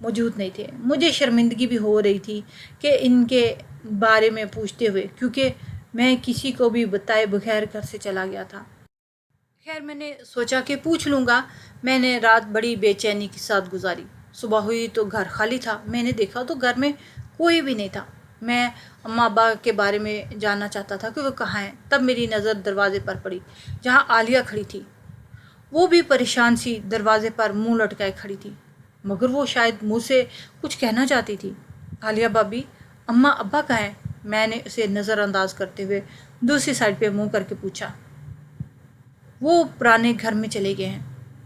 موجود نہیں تھے۔ مجھے شرمندگی بھی ہو رہی تھی کہ ان کے بارے میں پوچھتے ہوئے، کیونکہ میں کسی کو بھی بتائے بغیر گھر سے چلا گیا تھا۔ خیر میں نے سوچا کہ پوچھ لوں گا۔ میں نے رات بڑی بے چینی کے ساتھ گزاری۔ صبح ہوئی تو گھر خالی تھا۔ میں نے دیکھا تو گھر میں کوئی بھی نہیں تھا۔ میں اماں ابا کے بارے میں جاننا چاہتا تھا کہ وہ کہاں ہیں۔ تب میری نظر دروازے پر پڑی جہاں عالیہ کھڑی تھی۔ وہ بھی پریشان سی دروازے پر منہ لٹکائے کھڑی تھی، مگر وہ شاید مجھ سے کچھ کہنا چاہتی تھی۔ عالیہ بابی، اماں ابا کہاں ہیں؟ میں نے اسے نظر انداز کرتے ہوئے دوسری سائڈ پہ منہ کر کے پوچھا۔ وہ پرانے گھر میں چلے گئے ہیں۔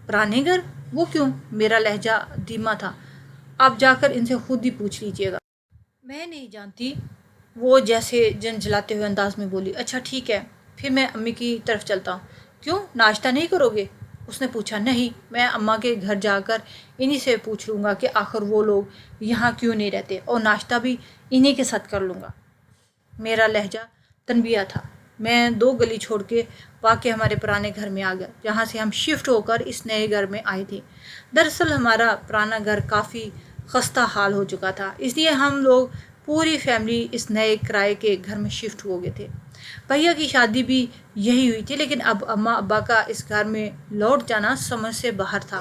پرانے گھر؟ وہ کیوں؟ میرا لہجہ دھیما تھا۔ آپ جا کر ان سے خود ہی پوچھ لیجئے گا۔ میں نہیں جانتی، وہ جیسے جھنجھلاتے ہوئے انداز میں بولی۔ اچھا ٹھیک ہے، پھر میں امی کی طرف چلتا ہوں۔ کیوں، ناشتہ نہیں کرو گے؟ اس نے پوچھا۔ نہیں، میں اماں کے گھر جا کر انہی سے پوچھ لوں گا کہ آخر وہ لوگ یہاں کیوں نہیں رہتے، اور ناشتہ بھی انہی کے ساتھ کر لوں گا۔ میرا لہجہ تنبیہ تھا۔ میں 2 گلی چھوڑ کے واقع ہمارے پرانے گھر میں آ گیا، جہاں سے ہم شفٹ ہو کر اس نئے گھر میں آئے تھے۔ دراصل ہمارا پرانا گھر کافی خستہ حال ہو چکا تھا، اس لیے ہم لوگ پوری فیملی اس نئے کرائے کے گھر میں شفٹ ہو گئے تھے۔ بھیا کی شادی بھی یہی ہوئی تھی، لیکن اب اماں ابا کا اس گھر میں لوٹ جانا سمجھ سے باہر تھا۔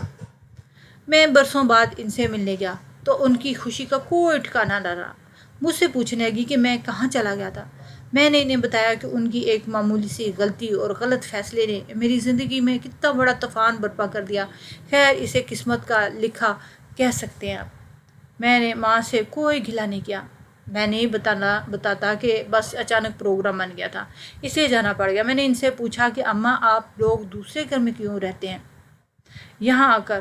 میں برسوں بعد ان سے ملنے گیا تو ان کی خوشی کا کوئی ٹھکانہ نہ رہا۔ مجھ سے پوچھنے لگی کہ میں کہاں چلا گیا تھا۔ میں نے انہیں بتایا کہ ان کی ایک معمولی سی غلطی اور غلط فیصلے نے میری زندگی میں کتنا بڑا طوفان برپا کر دیا۔ خیر، اسے قسمت کا لکھا کہہ سکتے ہیں آپ۔ میں نے ماں سے کوئی گھلا نہیں کیا۔ میں نہیں بتاتا کہ بس اچانک پروگرام بن گیا تھا، اس لیے جانا پڑ گیا۔ میں نے ان سے پوچھا کہ اماں، آپ لوگ دوسرے گھر میں کیوں رہتے ہیں؟ یہاں آ کر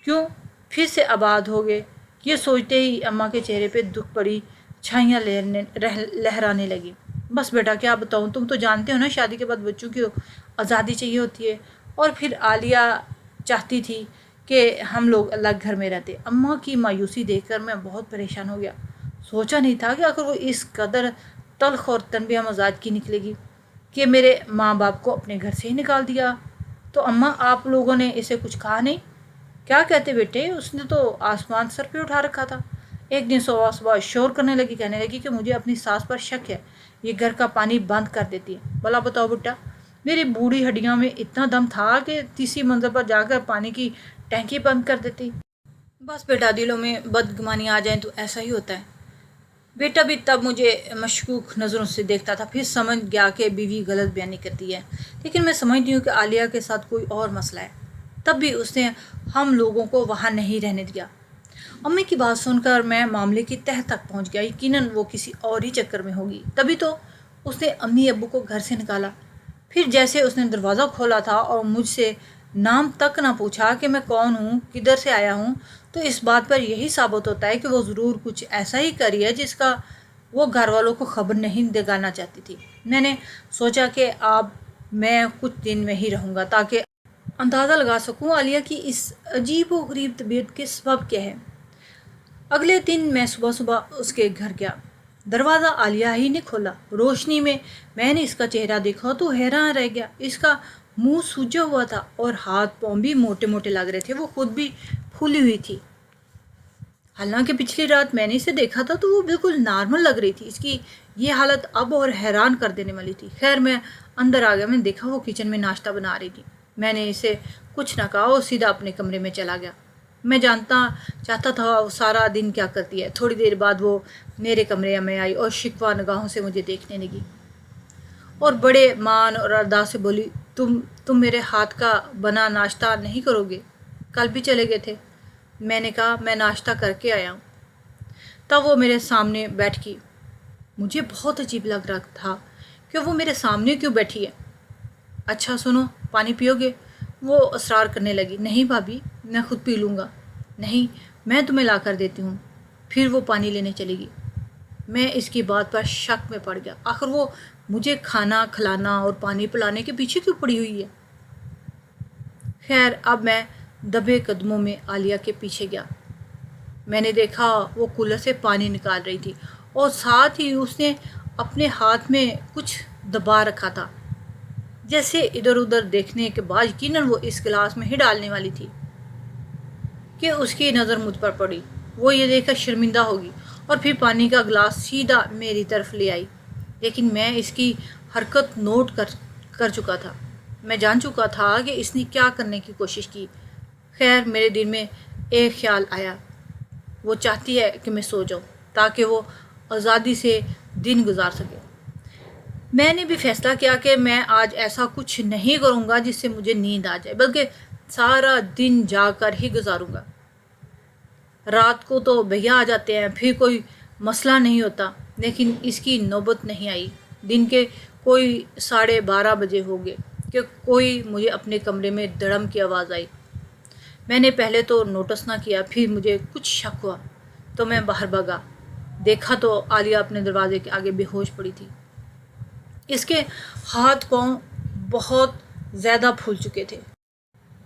کیوں پھر سے آباد ہو گئے؟ یہ سوچتے ہی اماں کے چہرے پہ دکھ بڑی چھائیاں لہرانے لگی۔ بس بیٹا کیا بتاؤں، تم تو جانتے ہو نا، شادی کے بعد بچوں کی آزادی چاہیے ہوتی ہے، اور پھر عالیہ چاہتی تھی کہ ہم لوگ الگ گھر میں رہتے۔ اماں کی مایوسی دیکھ کر میں بہت پریشان ہو گیا۔ سوچا نہیں تھا کہ آخر وہ اس قدر تلخ اور تنبیہ مزاج کی نکلے گی کہ میرے ماں باپ کو اپنے گھر سے ہی نکال دیا۔ تو اماں، آپ لوگوں نے اسے کچھ کہا نہیں؟ کیا کہتے بیٹے، اس نے تو آسمان سر پہ اٹھا رکھا تھا۔ ایک دن صبح شور کرنے لگی، کہنے لگی کہ مجھے اپنی ساس پر شک ہے، یہ گھر کا پانی بند کر دیتی ہے۔ بھلا بتاؤ بیٹا، میری بوڑھی ہڈیوں میں اتنا دم تھا کہ تیسری منزل پر جا کر پانی کی ٹینکی بند کر دیتی؟ بس بیٹا، دلوں میں بدگمانی آ جائیں تو ایسا ہی ہوتا ہے۔ بیٹا بھی تب مجھے مشکوک نظروں سے دیکھتا تھا، پھر سمجھ گیا کہ بیوی غلط بیانی کرتی ہے، لیکن میں سمجھتی ہوں کہ عالیہ کے ساتھ کوئی اور مسئلہ ہے، تب بھی اس نے ہم لوگوں کو وہاں نہیں رہنے دیا۔ امی کی بات سن کر میں معاملے کی تہہ تک پہنچ گیا۔ یقیناً وہ کسی اور ہی چکر میں ہوگی، تبھی تو اس نے امی ابو کو گھر سے نکالا۔ پھر جیسے اس نے دروازہ کھولا تھا اور مجھ سے نام تک نہ پوچھا کہ میں کون ہوں، کدھر سے آیا ہوں، تو اس بات پر یہی ثابت ہوتا ہے کہ وہ ضرور کچھ ایسا ہی کری ہے جس کا وہ گھر والوں کو خبر نہیں دگانا چاہتی تھی۔ میں نے سوچا کہ اب میں کچھ دن میں ہی رہوں گا تاکہ اندازہ لگا سکوں عالیہ کی اس عجیب و غریب طبیعت کے سبب کیا ہے۔ اگلے دن میں صبح اس کے گھر گیا۔ دروازہ عالیہ ہی نے کھولا۔ روشنی میں نے اس کا چہرہ دیکھا تو حیران رہ گیا۔ اس کا منہ سوجا ہوا تھا اور ہاتھ پاؤں بھی موٹے موٹے لگ رہے تھے۔ وہ خود بھی پھولی ہوئی تھی، حالانکہ پچھلی رات میں نے اسے دیکھا تھا تو وہ بالکل نارمل لگ رہی تھی۔ اس کی یہ حالت اب اور حیران کر دینے والی تھی۔ خیر میں اندر آ گیا۔ میں نے دیکھا وہ کچن میں ناشتہ بنا رہی تھی۔ میں نے اسے کچھ نہ کہا اور سیدھا اپنے کمرے میں چلا گیا۔ میں جانتا چاہتا تھا وہ سارا دن کیا کرتی ہے۔ تھوڑی دیر بعد وہ میرے کمرے میں آئی اور شکوہ نگاہوں سے مجھے دیکھنے لگی اور بڑے مان اور ادا سے بولی، تم میرے ہاتھ کا بنا ناشتہ نہیں کرو گے؟ کل بھی چلے گئے تھے۔ میں نے کہا میں ناشتہ کر کے آیا ہوں۔ تب وہ میرے سامنے بیٹھ گئی۔ مجھے بہت عجیب لگ رہا تھا کہ وہ میرے سامنے کیوں بیٹھی ہے۔ اچھا سنو، پانی پیو گے؟ وہ اصرار کرنے لگی۔ نہیں بھابھی، میں خود پی لوں گا۔ نہیں، میں تمہیں لا کر دیتی ہوں۔ پھر وہ پانی لینے چلے گی۔ میں اس کی بات پر شک میں پڑ گیا۔ آخر وہ مجھے کھانا کھلانا اور پانی پلانے کے پیچھے کیوں پڑی ہوئی ہے؟ خیر اب میں دبے قدموں میں عالیہ کے پیچھے گیا۔ میں نے دیکھا وہ کولر سے پانی نکال رہی تھی اور ساتھ ہی اس نے اپنے ہاتھ میں کچھ دبا رکھا تھا، جیسے ادھر ادھر دیکھنے کے بعد یقیناً وہ اس گلاس میں ہی ڈالنے والی تھی کہ اس کی نظر مجھ پر پڑی۔ وہ یہ دیکھ کر شرمندہ ہوگی اور پھر پانی کا گلاس سیدھا میری طرف لے آئی، لیکن میں اس کی حرکت نوٹ کر چکا تھا۔ میں جان چکا تھا کہ اس نے کیا کرنے کی کوشش کی۔ خیر، میرے دل میں ایک خیال آیا، وہ چاہتی ہے کہ میں سو جاؤں تاکہ وہ آزادی سے دن گزار سکے۔ میں نے بھی فیصلہ کیا کہ میں آج ایسا کچھ نہیں کروں گا جس سے مجھے نیند آ جائے، بلکہ سارا دن جاگ کر ہی گزاروں گا۔ رات کو تو بھیا آ جاتے ہیں، پھر کوئی مسئلہ نہیں ہوتا، لیکن اس کی نوبت نہیں آئی۔ دن کے کوئی 12:30 بجے ہو گئے کہ کوئی مجھے اپنے کمرے میں دھڑم کی آواز آئی۔ میں نے پہلے تو نوٹس نہ کیا، پھر مجھے کچھ شک ہوا تو میں باہر بھاگا۔ دیکھا تو عالیہ اپنے دروازے کے آگے بے ہوش پڑی تھی۔ اس کے ہاتھ پاؤں بہت زیادہ پھول چکے تھے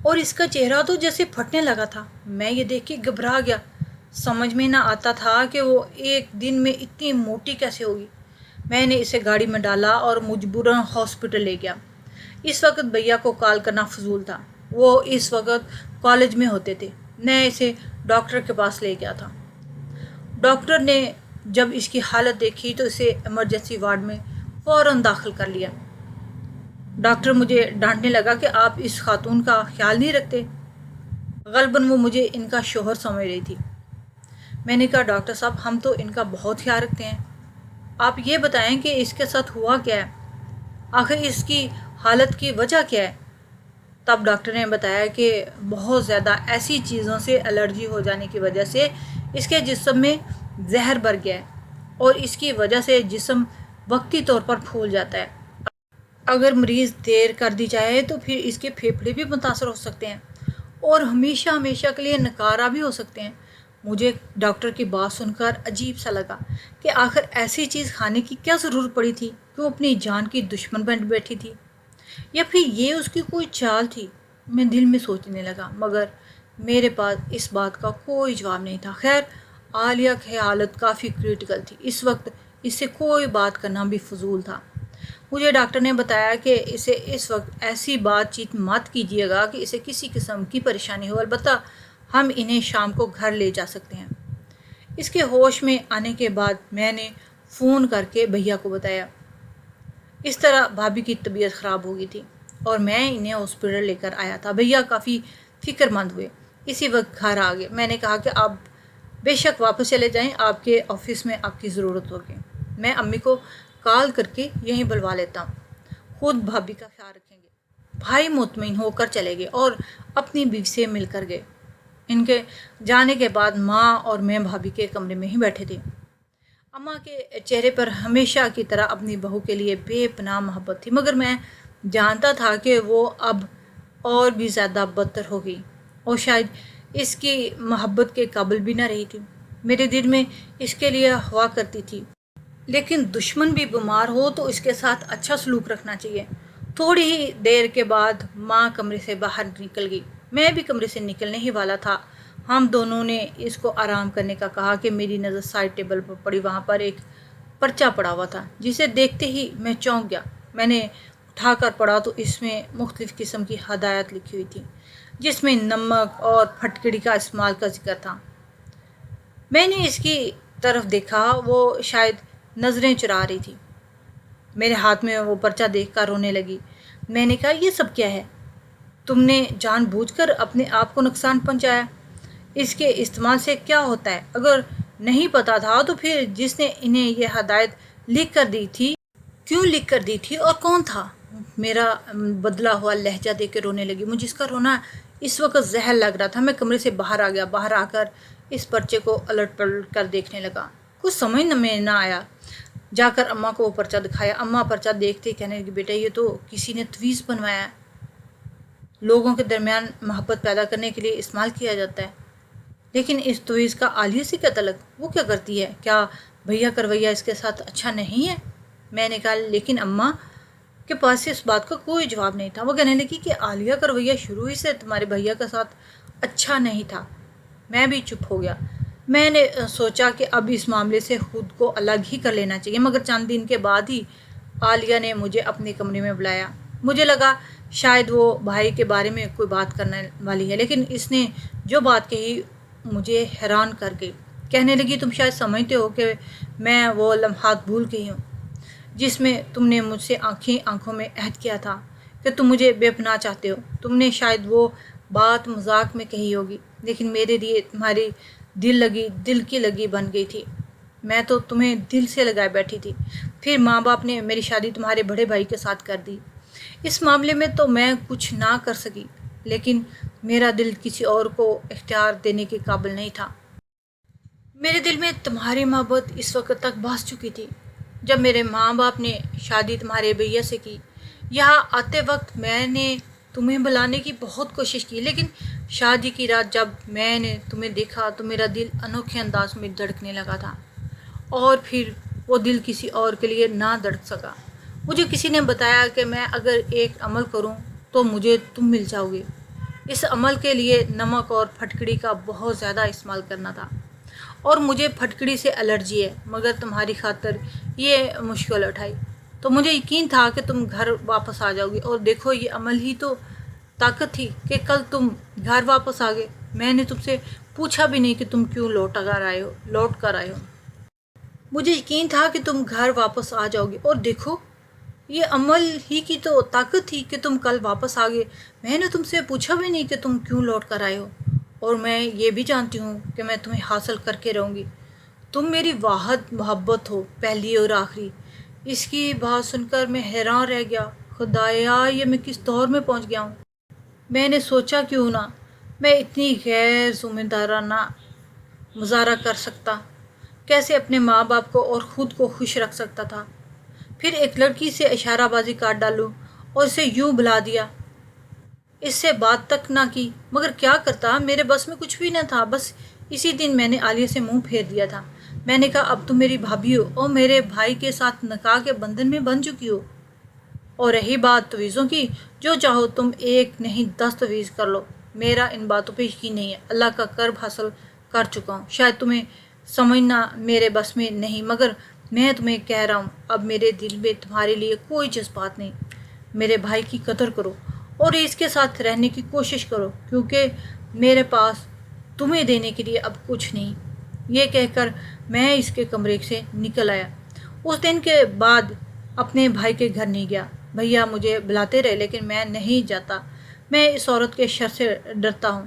اور اس کا چہرہ تو جیسے پھٹنے لگا تھا۔ میں یہ دیکھ کے گھبرا گیا، سمجھ میں نہ آتا تھا کہ وہ ایک دن میں اتنی موٹی کیسے ہوگی۔ میں نے اسے گاڑی میں ڈالا اور مجبوراً ہاسپٹل لے گیا۔ اس وقت بھیا کو کال کرنا فضول تھا، وہ اس وقت کالج میں ہوتے تھے۔ میں اسے ڈاکٹر کے پاس لے گیا تھا۔ ڈاکٹر نے جب اس کی حالت دیکھی تو اسے ایمرجنسی وارڈ میں فوراً داخل کر لیا۔ ڈاکٹر مجھے ڈانٹنے لگا کہ آپ اس خاتون کا خیال نہیں رکھتے۔ غالباً وہ مجھے ان کا شوہر سمجھ رہی تھی۔ میں نے کہا، ڈاکٹر صاحب، ہم تو ان کا بہت خیال رکھتے ہیں، آپ یہ بتائیں کہ اس کے ساتھ ہوا کیا ہے، آخر اس کی حالت کی وجہ کیا ہے؟ تب ڈاکٹر نے بتایا کہ بہت زیادہ ایسی چیزوں سے الرجی ہو جانے کی وجہ سے اس کے جسم میں زہر بھر گیا ہے اور اس کی وجہ سے جسم وقتی طور پر پھول جاتا ہے۔ اگر مریض دیر کر دی جائے تو پھر اس کے پھیپھڑے بھی متاثر ہو سکتے ہیں اور ہمیشہ ہمیشہ کے لیے نکارہ بھی ہو سکتے ہیں۔ مجھے ڈاکٹر کی بات سن کر عجیب سا لگا کہ آخر ایسی چیز کھانے کی کیا ضرورت پڑی تھی کہ وہ اپنی جان کی دشمن بن بیٹھی تھی، یا پھر یہ اس کی کوئی چال تھی۔ میں دل میں سوچنے لگا، مگر میرے پاس اس بات کا کوئی جواب نہیں تھا۔ خیر، عالیہ کی حالت کافی کریٹیکل تھی، اس وقت اس سے کوئی بات کرنا بھی فضول تھا۔ مجھے ڈاکٹر نے بتایا کہ اسے اس وقت ایسی بات چیت مت کیجیے گا کہ اسے کسی قسم کی پریشانی ہو، البتہ ہم انہیں شام کو گھر لے جا سکتے ہیں۔ اس کے ہوش میں آنے کے بعد میں نے فون کر کے بھیا کو بتایا۔ اس طرح بھابھی کی طبیعت خراب ہو گئی تھی اور میں انہیں ہاسپٹل لے کر آیا تھا۔ بھیا کافی فکر مند ہوئے، اسی وقت گھر آ گئے۔ میں نے کہا کہ آپ بے شک واپس چلے جائیں، آپ کے آفس میں آپ کی ضرورت ہوگی، میں امی کو کال کر کے یہیں بلوا لیتا ہوں، خود بھابھی کا خیال رکھیں گے۔ بھائی مطمئن ہو کر چلے گئے اور اپنی بیوی سے مل کر گئے۔ ان کے جانے کے بعد ماں اور میں بھابھی کے کمرے میں ہی بیٹھے تھے۔ اماں کے چہرے پر ہمیشہ کی طرح اپنی بہو کے لیے بے پناہ محبت تھی، مگر میں جانتا تھا کہ وہ اب اور بھی زیادہ بدتر ہو گئی اور شاید اس کی محبت کے قابل بھی نہ رہی تھی۔ میرے دل میں اس کے لیے ہوا کرتی تھی، لیکن دشمن بھی بیمار ہو تو اس کے ساتھ اچھا سلوک رکھنا چاہیے۔ تھوڑی ہی دیر کے بعد ماں کمرے سے باہر نکل گئی، میں بھی کمرے سے نکلنے ہی والا تھا۔ ہم دونوں نے اس کو آرام کرنے کا کہا کہ میری نظر سائڈ ٹیبل پر پڑی، وہاں پر ایک پرچہ پڑا ہوا تھا جسے دیکھتے ہی میں چونک گیا۔ میں نے اٹھا کر پڑھا تو اس میں مختلف قسم کی ہدایات لکھی ہوئی تھی، جس میں نمک اور پھٹکڑی کا استعمال کا ذکر تھا۔ میں نے اس کی طرف دیکھا، وہ شاید نظریں چرا رہی تھی۔ میرے ہاتھ میں وہ پرچہ دیکھ کر رونے لگی۔ میں نے کہا، یہ سب کیا ہے؟ تم نے جان بوجھ کر اپنے آپ کو نقصان پہنچایا؟ اس کے استعمال سے کیا ہوتا ہے؟ اگر نہیں پتا تھا تو پھر جس نے انہیں یہ ہدایت لکھ کر دی تھی، کیوں لکھ کر دی تھی اور کون تھا؟ میرا بدلا ہوا لہجہ دیکھ کے رونے لگی۔ مجھے اس کا رونا اس وقت زہر لگ رہا تھا۔ میں کمرے سے باہر آ گیا، باہر آ کر اس پرچے کو الٹ پلٹ کر دیکھنے لگا۔ کچھ سمجھ میں نہ آیا۔ جا کر اماں کو وہ پرچہ دکھایا۔ اماں پرچہ دیکھتے کہنے لگی، بیٹا یہ تو کسی نے تویز بنوایا ہے، لوگوں کے درمیان محبت پیدا کرنے کے لیے استعمال کیا جاتا ہے، لیکن اس تویز کا عالیہ سے کیا تعلق؟ وہ کیا کرتی ہے؟ کیا بھیا کا رویہ اس کے ساتھ اچھا نہیں ہے؟ میں نے کہا، لیکن اماں کے پاس اس بات کا کوئی جواب نہیں تھا۔ وہ کہنے لگی کہ عالیہ کا رویہ شروع ہی سے تمہارے بھیا کے ساتھ اچھا نہیں تھا۔ میں بھی چپ ہو گیا۔ میں نے سوچا کہ اب اس معاملے سے خود کو الگ ہی کر لینا چاہیے، مگر چند دن کے بعد ہی عالیہ نے مجھے اپنے کمرے میں بلایا۔ مجھے لگا شاید وہ بھائی کے بارے میں کوئی بات کرنے والی ہے، لیکن اس نے جو بات کہی مجھے حیران کر گئی۔ کہنے لگی تم شاید سمجھتے ہو کہ میں وہ لمحات بھول گئی ہوں جس میں تم نے مجھ سے آنکھوں میں عہد کیا تھا کہ تم مجھے بے پناہ چاہتے ہو۔ تم نے شاید وہ بات مذاق میں کہی ہوگی، لیکن میرے لیے تمہاری دل کی لگی بن گئی تھی۔ میں تو تمہیں دل سے لگائے بیٹھی تھی۔ پھر ماں باپ نے میری شادی تمہارے بڑے بھائی کے ساتھ کر دی۔ اس معاملے میں تو میں کچھ نہ کر سکی، لیکن میرا دل کسی اور کو اختیار دینے کے قابل نہیں تھا۔ میرے دل میں تمہاری محبت اس وقت تک بس چکی تھی جب میرے ماں باپ نے شادی تمہارے بھیا سے کی۔ یہاں آتے وقت میں نے تمہیں بلانے کی بہت کوشش کی، لیکن شادی کی رات جب میں نے تمہیں دیکھا تو میرا دل انوکھے انداز میں دھڑکنے لگا تھا، اور پھر وہ دل کسی اور کے لیے نہ دھڑک سکا۔ مجھے کسی نے بتایا کہ میں اگر ایک عمل کروں تو مجھے تم مل جاؤ گے۔ اس عمل کے لیے نمک اور پھٹکڑی کا بہت زیادہ استعمال کرنا تھا، اور مجھے پھٹکڑی سے الرجی ہے، مگر تمہاری خاطر یہ مشکل اٹھائی تو مجھے یقین تھا کہ تم گھر واپس آ جاؤ گی، اور دیکھو یہ عمل ہی تو طاقت تھی کہ کل تم گھر واپس آ گئے۔ میں نے تم سے پوچھا بھی نہیں کہ تم کیوں لوٹ کر آئے ہو۔ مجھے یقین تھا کہ تم گھر واپس آ جاؤ گے، اور دیکھو یہ عمل ہی کی تو طاقت تھی کہ تم کل واپس آ گئے۔ میں نے تم سے پوچھا بھی نہیں کہ تم کیوں لوٹ کر آئے ہو، اور میں یہ بھی جانتی ہوں کہ میں تمہیں حاصل کر کے رہوں گی۔ تم میری واحد محبت ہو، پہلی اور آخری۔ اس کی بات سن کر میں حیران رہ گیا۔ خدایا، یہ میں کس دور میں پہنچ گیا ہوں۔ میں نے سوچا کیوں نہ میں اتنی غیر ذمہ دارانہ مظاہرہ کر سکتا، کیسے اپنے ماں باپ کو اور خود کو خوش رکھ سکتا تھا۔ پھر ایک لڑکی سے اشارہ بازی کاٹ ڈالوں اور اسے یوں بلا دیا، اس سے بات تک نہ کی۔ مگر کیا کرتا، میرے بس میں کچھ بھی نہ تھا۔ بس اسی دن میں نے عالیہ سے منہ پھیر دیا تھا۔ میں نے کہا اب تم میری بھابھی ہو اور میرے بھائی کے ساتھ نکاح کے بندھن میں بندھ چکی ہو۔ اور رہی بات تویزوں کی، جو چاہو تم ایک نہیں 10 تویز کر لو، میرا ان باتوں پہ یقین نہیں ہے۔ اللہ کا قرب حاصل کر چکا ہوں۔ شاید تمہیں سمجھنا میرے بس میں نہیں، مگر میں تمہیں کہہ رہا ہوں اب میرے دل میں تمہارے لیے کوئی جذبات نہیں۔ میرے بھائی کی قدر کرو اور اس کے ساتھ رہنے کی کوشش کرو، کیونکہ میرے پاس تمہیں دینے کے لیے اب کچھ نہیں۔ یہ کہہ کر میں اس کے کمرے سے نکل آیا۔ اس دن کے بعد اپنے بھائی کے گھر نہیں گیا۔ بھیا مجھے بلاتے رہے لیکن میں نہیں جاتا۔ میں اس عورت کے شر سے ڈرتا ہوں۔